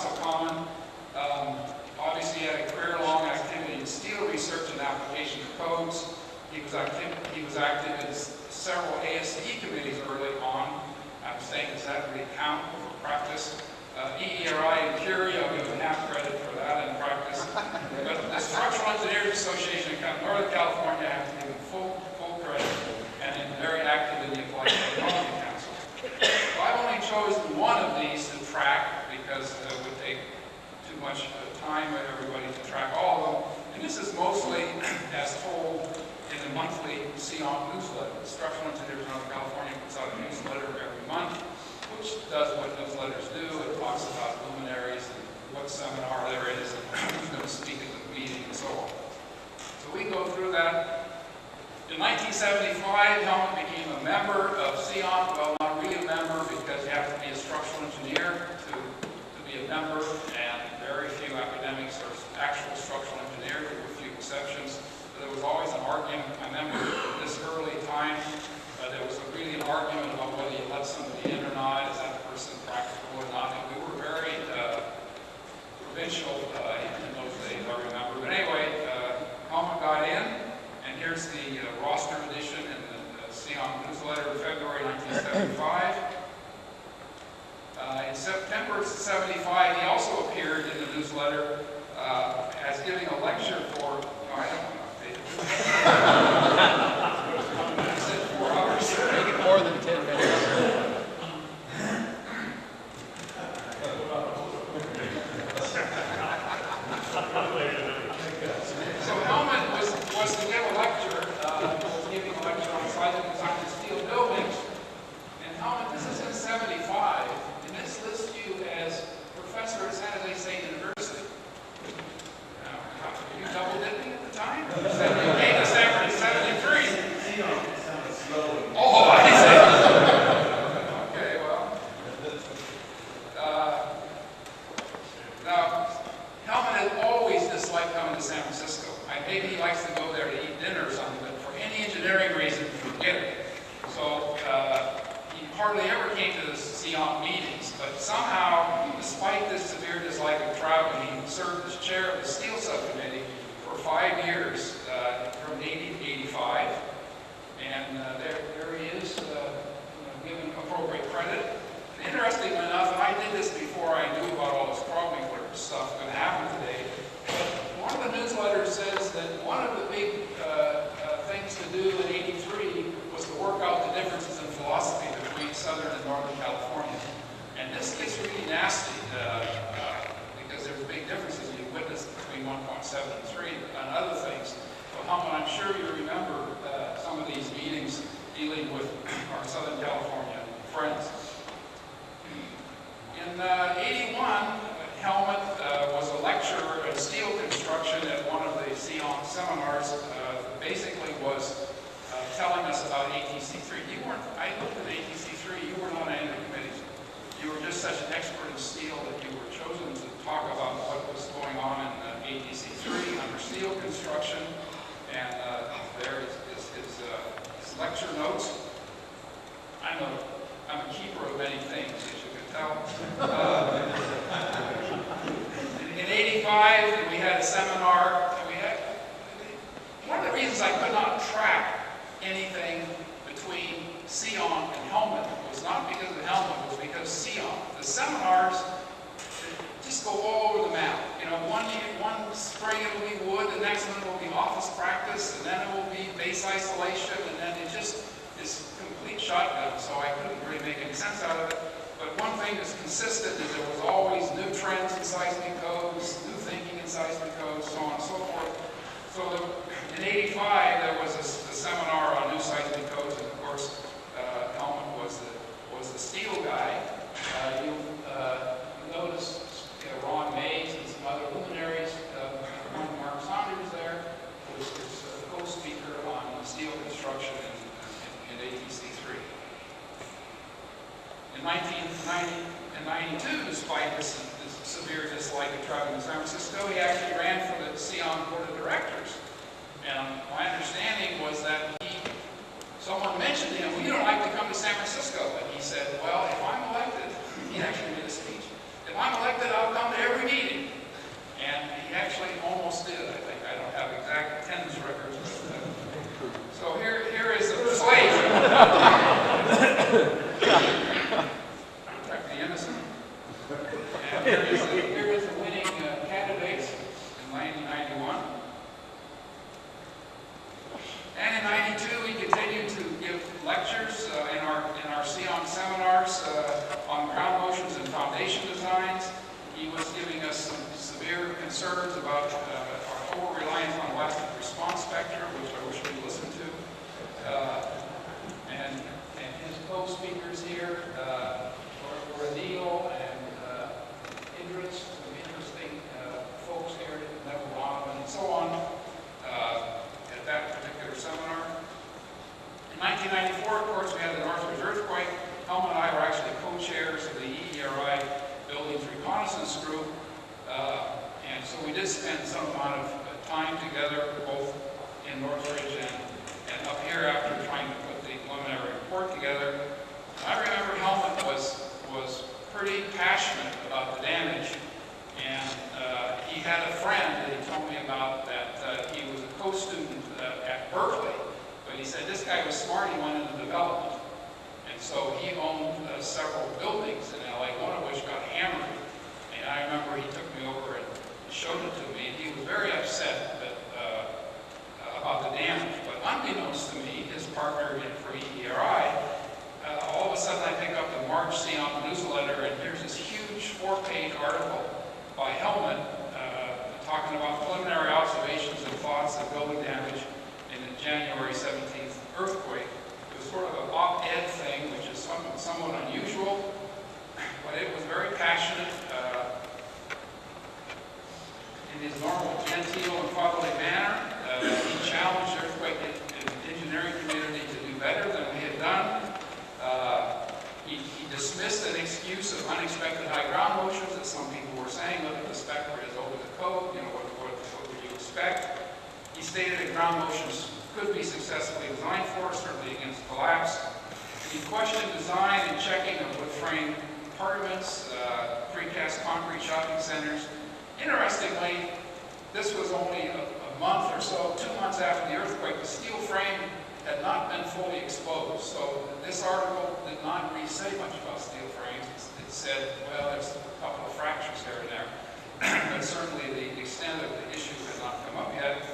so common. Obviously, he had a career-long activity in steel research and application of codes. He was active in several ASE committees early on. I'm saying, does that really count for practice? EERI and Curie, I'll give him half credit for that in practice. But the Structural Engineers Association in Northern California, I have to give him full credit, and very active in the Applied Technology Council. So I've only chosen one of these to track because it would take too much time for everybody to track all of them. And this is mostly as told in the monthly SEON newsletter. The Structural Engineers in Northern California puts out a newsletter every month, which does what newsletters do. It talks about luminaries and what seminar there is and who's going to speak at the meeting and so on. So we go through that. In 1975, Helmut became a member of SEON. Well, not really a member because you have to be a structural engineer to be a member, and very few academics are actual structural engineers, with a few exceptions. But there was always an argument. I remember at this early time, there was really an argument about whether you let somebody in or not. Is that person practical or not? And we were very provincial in those days, I remember. But anyway, Helmut got in, and here's the roster edition in the SEON newsletter in February 1975. In September of 75, he also appeared in the newsletter as giving a lecture for, I don't know, I said 4 hours. Make it more than 10 minutes. So Helmut was to give a lecture, was giving a lecture on seismic design of steel buildings. And Helmut, this is in 75, and this lists you as professor at San Jose State University. Now, were you double dipping at the time? You came to Stanford in 73. Oh, I see. Okay, well. Now, Helmut had always disliked coming to San Francisco. Maybe he likes to go there to eat dinner or something, but for any engineering reason, forget it. So he hardly ever came to the SEON meetings, but somehow, despite this severe dislike of traveling, he served as chair of the steel subcommittee for 5 years, from 80 to 85. And there he is, given appropriate credit. And interestingly enough, and I did this before I knew about all this Krawinkler stuff going to happen today, but one of the newsletters says that one of the big things to do in 83 was to work out the differences in philosophy between Southern and Northern California. And this gets really nasty because there's big differences you witness between 1.7 and 3 and other things. So Helmut, I'm sure you remember some of these meetings dealing with our Southern California friends. In 81, Helmut was a lecturer in steel construction at one of the SEON seminars. Basically was telling us about ATC3. I looked at ATC3, you weren't on any of the committees. You were just such an expert in steel that you were chosen to talk about what was going on in ATC3 under steel construction. And there is his lecture notes. I'm a keeper of many things, as you can tell. In 85, we had a seminar. One of the reasons I could not track anything between SEON and Helmut was not because of Helmut, it was because SEON. The seminars just go all over the map. You know, one spring it will be wood, the next one will be office practice, and then it will be base isolation, and then it just is complete shotgun, so I couldn't really make any sense out of it. But one thing that's consistent is there was always new trends in seismic codes, new thinking in seismic codes, so on and so forth. So in 85, there was a seminar on new seismic codes, and of course, Helmut was the steel guy. You notice Ron Mays and some other luminaries. Mark Saunders there was the co-speaker on steel construction in ATC3. In 1992, despite this severe dislike of traveling to San Francisco, he actually ran for the SEON Board of Directors. And my understanding was that someone mentioned to him, well, you don't like to come to San Francisco. And he said, well, if I'm elected, he actually made a speech. If if I'm elected, I'll come to every meeting. And he actually almost did, I think. I don't have exact attendance records. But, so here is a slate. Protect the innocent. And here is the winning candidates in 1991. And in 92, we continued to give lectures in our Sion seminars on ground motions and foundation designs. He was giving us some severe concerns about our total reliance on elastic response spectrum, which I wish we listened to. And his co-speakers here were Neil and Idris, some interesting folks here, Neville Donovan, and so on, at that particular seminar. In 1994, of course, we had the Northridge earthquake. Helmut and I were actually co-chairs of the EERI Buildings Reconnaissance Group, and so we did spend some amount of time together, both in Northridge and up here after trying to put the preliminary report together. I remember Helmut was pretty passionate about the damage, and he had a friend that he told me about that he was a co-student at Berkeley, but he said this guy was smart, he went into development. And so he owned several buildings in LA, one of which got hammered. And I remember he took me over and showed it to me, and he was very upset about the damage. But unbeknownst to me, his partner for EERI, all of a sudden I pick up the March Sion newsletter, and here's this huge 4-page article by Helmut talking about preliminary observations and thoughts of building damage in the January 17th earthquake. It was sort of an op-ed thing, which is somewhat unusual, but it was very passionate. In his normal genteel and fatherly manner, he challenged the earthquake engineering community to do better than we had done. He dismissed an excuse of unexpected high ground motions, as some people were saying. Look at the spectra is over the code, what would you expect? He stated that ground motions could be successfully designed for, certainly against collapse. He questioned design and checking of wood frame apartments, precast concrete shopping centers. Interestingly, this was only a month or so, 2 months after the earthquake. The steel frame had not been fully exposed. So this article did not really say much about steel frames. It said, well, there's a couple of fractures here and there. But certainly the extent of the issue has not come up yet.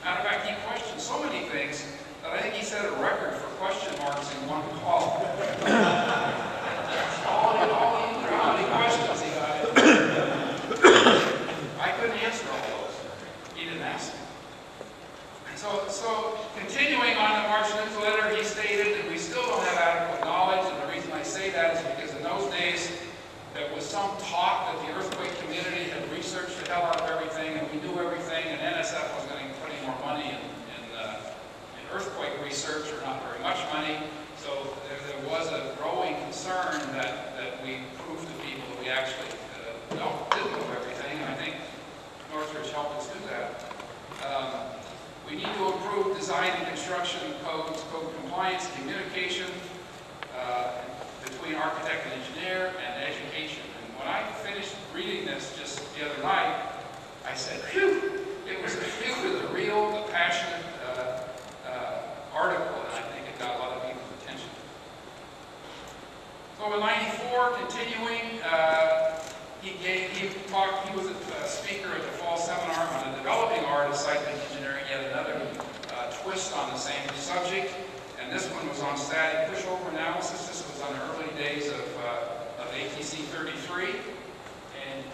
Matter of fact, he questioned so many things that I think he set a record for question marks in one call. How many questions he got in. I couldn't answer all those. He didn't ask me. So continuing on the March newsletter, he stated that we still don't have adequate knowledge, and the reason I say that is because in those days there was some talk that the earthquake community had researched the hell out of everything, and we knew everything, and NSF was going to be putting more money in earthquake research, or not very much money. So there was a growing concern that we proved to people that we actually didn't know everything, and I think Northridge helped us do that. We need to improve design and construction codes, code compliance, communication between architect and engineer, and education. And when I finished reading this just the other night, I said, phew, it was a real, passionate article, and I think it got a lot of people's attention. So in '94, continuing, he was a speaker at the fall seminar on the developing art of site engineering, yet another twist on the same subject. And this one was on static pushover analysis. This was on the early days of ATC 33. And